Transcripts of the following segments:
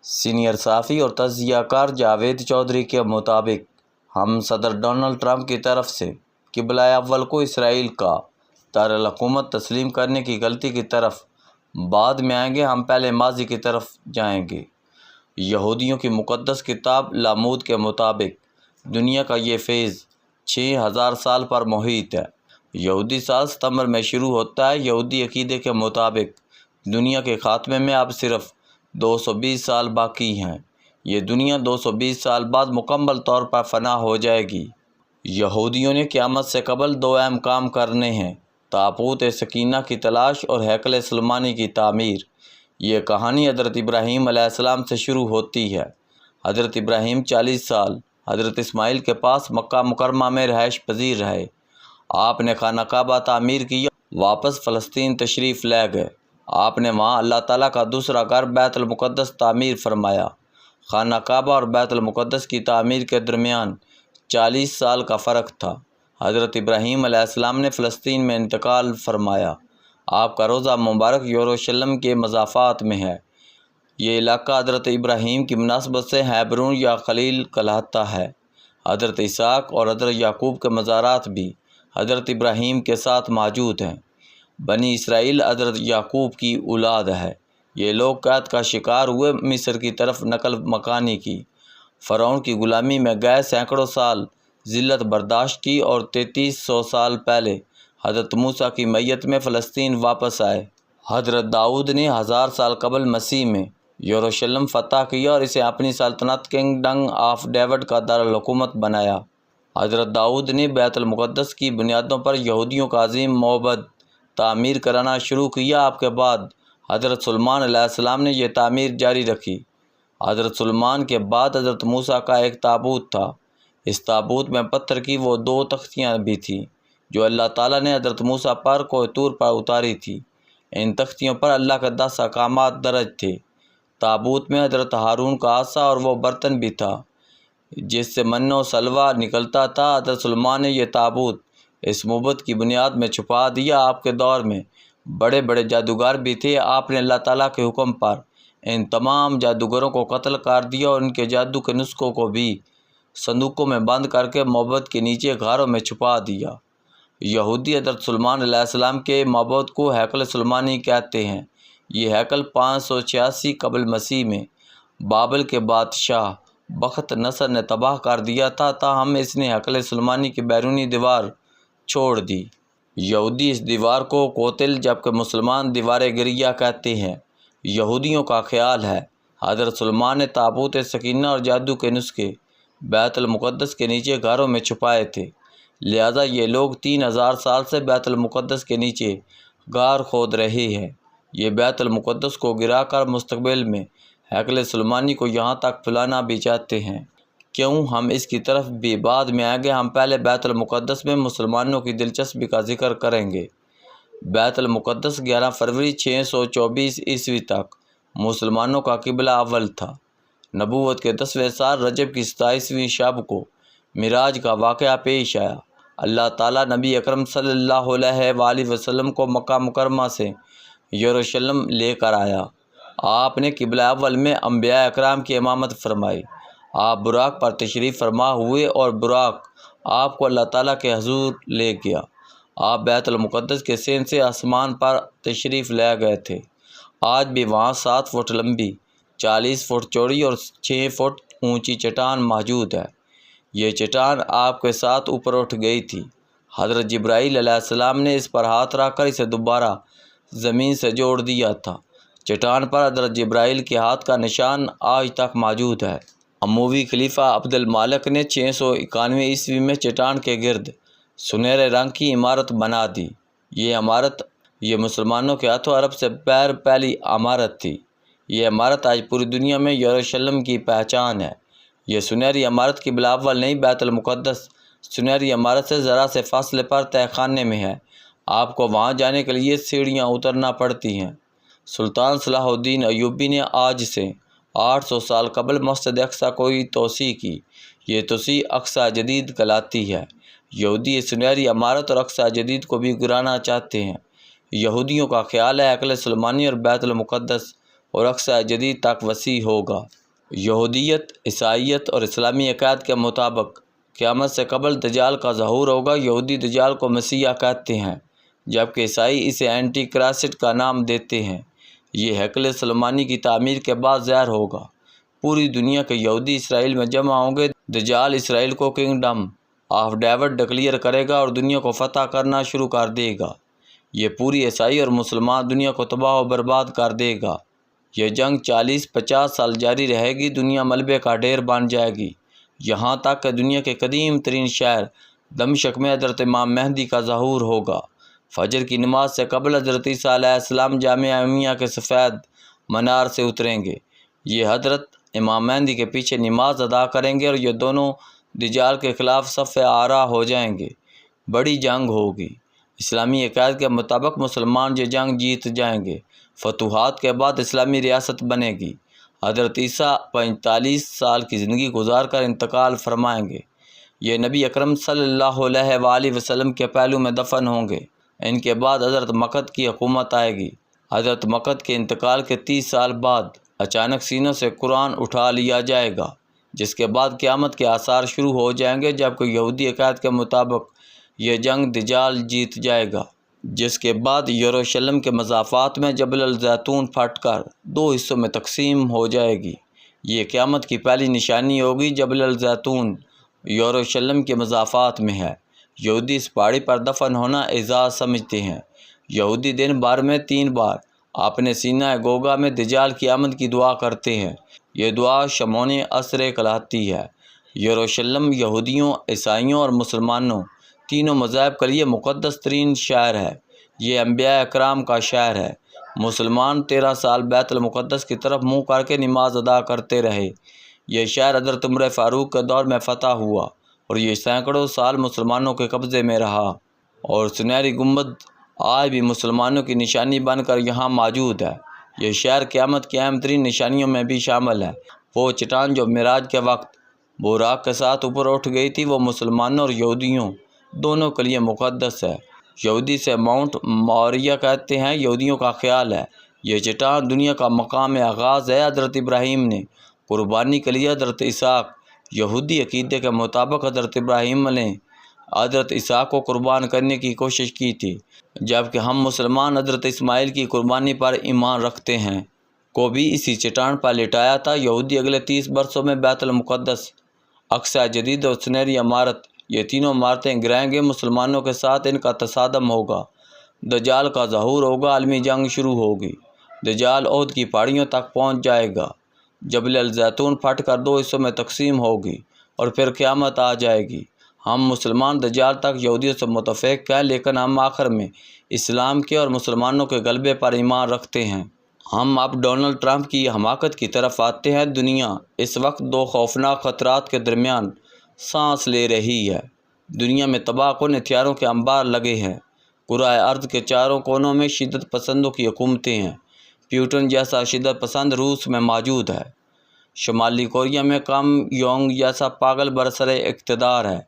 Senior صحافی اور تجزیہ کار جاوید چودھری کے مطابق ہم صدر ڈونلڈ ٹرمپ کی طرف سے قبلہ اول کو اسرائیل کا دارالحکومت تسلیم کرنے کی غلطی کی طرف بعد میں آئیں گے، ہم پہلے ماضی کی طرف جائیں گے۔ یہودیوں کی مقدس کتاب لامود کے مطابق دنیا کا یہ فیض 6000 سال پر محیط ہے۔ یہودی سال ستمبر میں شروع ہوتا ہے۔ یہودی عقیدے کے مطابق دنیا کے خاتمے میں اب صرف 220 سال باقی ہیں۔ یہ دنیا 220 سال بعد مکمل طور پر فنا ہو جائے گی۔ یہودیوں نے قیامت سے قبل 2 اہم کام کرنے ہیں: تابوت سکینہ کی تلاش اور ہیکل سلیمانی کی تعمیر۔ یہ کہانی حضرت ابراہیم علیہ السلام سے شروع ہوتی ہے۔ حضرت ابراہیم 40 سال حضرت اسماعیل کے پاس مکہ مکرمہ میں رہائش پذیر رہے۔ آپ نے خانہ کعبہ تعمیر کیا، واپس فلسطین تشریف لے گئے۔ آپ نے وہاں اللہ تعالیٰ کا دوسرا گھر بیت المقدس تعمیر فرمایا۔ خانہ کعبہ اور بیت المقدس کی تعمیر کے درمیان 40 سال کا فرق تھا۔ حضرت ابراہیم علیہ السلام نے فلسطین میں انتقال فرمایا۔ آپ کا روضہ مبارک یروشلم کے مضافات میں ہے۔ یہ علاقہ حضرت ابراہیم کی مناسبت سے ہیبرون یا خلیل کہلاتا ہے۔ حضرت اسحاق اور حضرت یعقوب کے مزارات بھی حضرت ابراہیم کے ساتھ موجود ہیں۔ بنی اسرائیل حضرت یعقوب کی اولاد ہے۔ یہ لوگ قحط کا شکار ہوئے، مصر کی طرف نقل مکانی کی، فرعون کی غلامی میں گئے، سینکڑوں سال ذلت برداشت کی اور 3300 سال پہلے حضرت موسیٰ کی میت میں فلسطین واپس آئے۔ حضرت داؤد نے 1000 سال قبل مسیح میں یروشلم فتح کیا اور اسے اپنی سلطنت کنگڈم آف ڈیوڈ کا دارالحکومت بنایا۔ حضرت داؤد نے بیت المقدس کی بنیادوں پر یہودیوں کا عظیم معبد تعمیر کرانا شروع کیا۔ آپ کے بعد حضرت سلیمان علیہ السلام نے یہ تعمیر جاری رکھی۔ حضرت سلیمان کے بعد حضرت موسیٰ کا ایک تابوت تھا۔ اس تابوت میں پتھر کی وہ 2 تختیاں بھی تھیں جو اللہ تعالیٰ نے حضرت موسیٰ پر کوہ طور پر اتاری تھی۔ ان تختیوں پر اللہ کے 10 احکامات درج تھے۔ تابوت میں حضرت ہارون کا عصا اور وہ برتن بھی تھا جس سے من و سلوہ نکلتا تھا۔ حضرت سلیمان نے یہ تابوت اس معبد کی بنیاد میں چھپا دیا۔ آپ کے دور میں بڑے بڑے جادوگر بھی تھے۔ آپ نے اللہ تعالیٰ کے حکم پر ان تمام جادوگروں کو قتل کر دیا اور ان کے جادو کے نسخوں کو بھی صندوقوں میں بند کر کے معبد کے نیچے غاروں میں چھپا دیا۔ یہودی حضرت سلیمان علیہ السلام کے معبد کو ہیکل سلیمانی کہتے ہیں۔ یہ ہیکل 586 قبل مسیح میں بابل کے بادشاہ بخت نصر نے تباہ کر دیا تھا، تاہم اس نے ہیکل سلیمانی کی بیرونی دیوار چھوڑ دی۔ یہودی اس دیوار کو کوتل جبکہ مسلمان دیوار گریہ کہتے ہیں۔ یہودیوں کا خیال ہے حضرت سلیمان نے تابوت سکینہ اور جادو کے نسخے بیت المقدس کے نیچے غاروں میں چھپائے تھے، لہذا یہ لوگ 3000 سال سے بیت المقدس کے نیچے غار کھود رہے ہیں۔ یہ بیت المقدس کو گرا کر مستقبل میں ہیکل سلیمانی کو یہاں تک پھیلانا بھی چاہتے ہیں۔ کیوں؟ ہم اس کی طرف بھی بعد میں آئیں گے۔ ہم پہلے بیت المقدس میں مسلمانوں کی دلچسپی کا ذکر کریں گے۔ بیت المقدس 11 فروری 624 عیسوی تک مسلمانوں کا قبلہ اول تھا۔ نبوت کے 10ویں سال رجب کی 27ویں شب کو معراج کا واقعہ پیش آیا۔ اللہ تعالیٰ نبی اکرم صلی اللہ علیہ وآلہ وسلم کو مکہ مکرمہ سے یروشلم لے کر آیا۔ آپ نے قبلہ اول میں انبیاء اکرام کی امامت فرمائی۔ آپ براق پر تشریف فرما ہوئے اور براق آپ کو اللہ تعالیٰ کے حضور لے گیا۔ آپ بیت المقدس کے سین سے آسمان پر تشریف لے گئے تھے۔ آج بھی وہاں 7 فٹ لمبی، 40 فٹ چوڑی اور 6 فٹ اونچی چٹان موجود ہے۔ یہ چٹان آپ کے ساتھ اوپر اٹھ گئی تھی۔ حضرت جبرائیل علیہ السلام نے اس پر ہاتھ رکھ کر اسے دوبارہ زمین سے جوڑ دیا تھا۔ چٹان پر حضرت جبرائیل کے ہاتھ کا نشان آج تک موجود ہے۔ اموی خلیفہ عبد المالک نے 691 عیسوی میں چٹان کے گرد سنہرے رنگ کی عمارت بنا دی۔ یہ عمارت مسلمانوں کے ہاتھوں عرب سے پہلی عمارت تھی۔ یہ عمارت آج پوری دنیا میں یروشلم کی پہچان ہے۔ یہ سنہری عمارت قبلہ اول نہیں، بیت المقدس سنہری عمارت سے ذرا سے فاصلے پر تہہ خانے میں ہے۔ آپ کو وہاں جانے کے لیے سیڑھیاں اترنا پڑتی ہیں۔ سلطان صلاح الدین ایوبی نے آج سے 800 سال قبل مسجد اقصی کو توسیع کی۔ یہ توسیع اقصی جدید کہلاتی ہے۔ یہودی اس سنہری عمارت اور اقصی جدید کو بھی گرانا چاہتے ہیں۔ یہودیوں کا خیال ہے ہیکل سلیمانی اور بیت المقدس اور عقصہ جدید تک وسیع ہوگا۔ یہودیت، عیسائیت اور اسلامی عقائد کے مطابق قیامت سے قبل دجال کا ظہور ہوگا۔ یہودی دجال کو مسیح کہتے ہیں جبکہ عیسائی اسے اینٹی کرائسٹ کا نام دیتے ہیں۔ یہ ہیکل سلیمانی کی تعمیر کے بعد ظاہر ہوگا۔ پوری دنیا کے یہودی اسرائیل میں جمع ہوں گے۔ دجال اسرائیل کو کنگڈم آف ڈیوڈ ڈکلیئر کرے گا اور دنیا کو فتح کرنا شروع کر دے گا۔ یہ پوری عیسائی اور مسلمان دنیا کو تباہ و برباد کر دے گا۔ یہ جنگ 40-50 سال جاری رہے گی۔ دنیا ملبے کا ڈھیر بن جائے گی، یہاں تک کہ دنیا کے قدیم ترین شہر دمشق میں حضرت امام مہدی کا ظہور ہوگا۔ فجر کی نماز سے قبل حضرت عیسیٰ علیہ السلام جامعہ امیہ کے سفید منار سے اتریں گے۔ یہ حضرت امام مہدی کے پیچھے نماز ادا کریں گے اور یہ دونوں دجال کے خلاف صف آرا ہو جائیں گے۔ بڑی جنگ ہوگی۔ اسلامی عقائد کے مطابق مسلمان یہ جنگ جیت جائیں گے۔ فتوحات کے بعد اسلامی ریاست بنے گی۔ حضرت عیسیٰ 45 سال کی زندگی گزار کر انتقال فرمائیں گے۔ یہ نبی اکرم صلی اللہ علیہ وآلہ وسلم کے پہلو میں دفن ہوں گے۔ ان کے بعد حضرت مقد کی حکومت آئے گی۔ حضرت مقد کے انتقال کے 30 سال بعد اچانک سینوں سے قرآن اٹھا لیا جائے گا، جس کے بعد قیامت کے آثار شروع ہو جائیں گے، جبکہ یہودی عقائد کے مطابق یہ جنگ دجال جیت جائے گا، جس کے بعد یروشلم کے مضافات میں جبل الزیتون پھٹ کر 2 حصوں میں تقسیم ہو جائے گی۔ یہ قیامت کی پہلی نشانی ہوگی۔ جبل الزیتون یروشلم کے مضافات میں ہے۔ یہودی اس پہاڑی پر دفن ہونا اعزاز سمجھتے ہیں۔ یہودی دن بھر میں 3 بار اپنے سینہ گوگا میں دجال کی آمد کی دعا کرتے ہیں۔ یہ دعا شمون عصر کہلاتی ہے۔ یروشلم یہودیوں، عیسائیوں اور مسلمانوں تینوں مذاہب کے لیے مقدس ترین شہر ہے۔ یہ انبیاء اکرام کا شہر ہے۔ مسلمان 13 سال بیت المقدس کی طرف منہ کر کے نماز ادا کرتے رہے۔ یہ شہر حضرت عمر فاروق کے دور میں فتح ہوا اور یہ سینکڑوں سال مسلمانوں کے قبضے میں رہا، اور سنہری گنبد آج بھی مسلمانوں کی نشانی بن کر یہاں موجود ہے۔ یہ شہر قیامت کی اہم ترین نشانیوں میں بھی شامل ہے۔ وہ چٹان جو معراج کے وقت براق کے ساتھ اوپر اٹھ گئی تھی، وہ مسلمانوں اور یہودیوں دونوں کے لیے مقدس ہے۔ یہودی سے ماؤنٹ موریہ کہتے ہیں۔ یہودیوں کا خیال ہے یہ چٹان دنیا کا مقام آغاز ہے۔ حضرت ابراہیم نے قربانی کے لیے حضرت اسحاق، یہودی عقیدے کے مطابق حضرت ابراہیم نے حضرت اسحاق کو قربان کرنے کی کوشش کی تھی، جبکہ ہم مسلمان حضرت اسماعیل کی قربانی پر ایمان رکھتے ہیں کو بھی اسی چٹان پر لٹایا تھا۔ یہودی اگلے 30 برسوں میں بیت المقدس، اقصی جدید اور سنہری عمارت، یہ تینوں عمارتیں گرائیں گے۔ مسلمانوں کے ساتھ ان کا تصادم ہوگا۔ دجال کا ظہور ہوگا۔ عالمی جنگ شروع ہوگی۔ دجال احد کی پہاڑیوں تک پہنچ جائے گا۔ جبل الزیتون پھٹ کر 2 حصوں میں تقسیم ہوگی اور پھر قیامت آ جائے گی۔ ہم مسلمان دجال تک یہودیوں سے متفق ہیں، لیکن ہم آخر میں اسلام کے اور مسلمانوں کے غلبے پر ایمان رکھتے ہیں۔ ہم اب ڈونلڈ ٹرمپ کی حماقت کی طرف آتے ہیں۔ دنیا اس وقت 2 خوفناک خطرات کے درمیان سانس لے رہی ہے۔ دنیا میں تباہ کن ہتھیاروں کے انبار لگے ہیں۔ کرۂ ارض کے چاروں کونوں میں شدت پسندوں کی حکومتیں ہیں۔ پیوٹن جیسا شدت پسند روس میں موجود ہے۔ شمالی کوریا میں کم یونگ جیسا پاگل برسر اقتدار ہے۔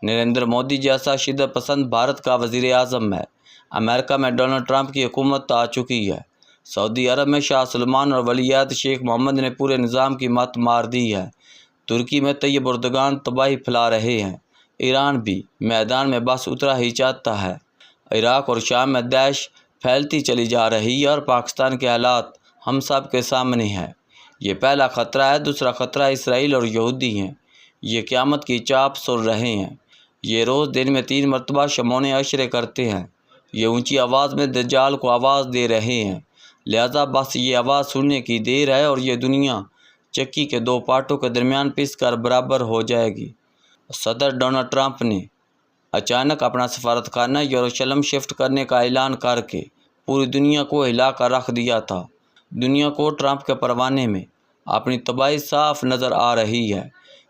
نریندر مودی جیسا شدت پسند بھارت کا وزیر اعظم ہے۔ امریکہ میں ڈونلڈ ٹرمپ کی حکومت آ چکی ہے۔ سعودی عرب میں شاہ سلمان اور ولی عہد شیخ محمد نے پورے نظام کی مت مار دی ہے۔ ترکی میں طیب اردگان تباہی پھیلا رہے ہیں۔ ایران بھی میدان میں بس اترا ہی چاہتا ہے۔ عراق اور شام میں داعش پھیلتی چلی جا رہی ہے اور پاکستان کے حالات ہم سب کے سامنے ہیں۔ یہ پہلا خطرہ ہے۔ دوسرا خطرہ اسرائیل اور یہودی ہیں۔ یہ قیامت کی چاپ سن رہے ہیں۔ یہ روز دن میں 3 مرتبہ شمون عشرے کرتے ہیں۔ یہ اونچی آواز میں دجال کو آواز دے رہے ہیں، لہذا بس یہ آواز سننے کی دیر ہے اور یہ دنیا چکی کے 2 پارٹوں کے درمیان پس کر برابر ہو جائے گی۔ صدر ڈونلڈ ٹرمپ نے اچانک اپنا سفارتخانہ یروشلم شفٹ کرنے کا اعلان کر کے پوری دنیا کو ہلا کر رکھ دیا تھا۔ دنیا کو ٹرمپ کے پروانے میں اپنی تباہی صاف نظر آ رہی ہے۔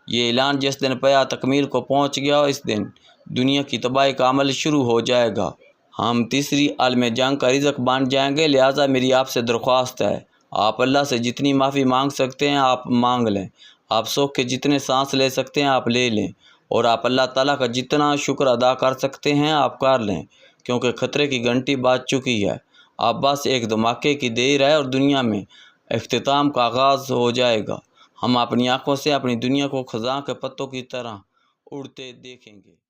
یہ اعلان جس دن پیا تکمیل کو پہنچ گیا، اس دن دنیا کی تباہی کا عمل شروع ہو جائے گا۔ ہم تیسری عالمی جنگ کا رزق بن جائیں گے۔ لہٰذا میری آپ سے درخواست ہے، آپ اللہ سے جتنی معافی مانگ سکتے ہیں آپ مانگ لیں۔ آپ سکھ کے جتنے سانس لے سکتے ہیں آپ لے لیں، اور آپ اللہ تعالیٰ کا جتنا شکر ادا کر سکتے ہیں آپ کر لیں، کیونکہ خطرے کی گھنٹی بج چکی ہے۔ اب بس ایک دھماکے کی دیر ہے اور دنیا میں اختتام کا آغاز ہو جائے گا۔ ہم اپنی آنکھوں سے اپنی دنیا کو خزاں کے پتوں کی طرح اڑتے دیکھیں گے۔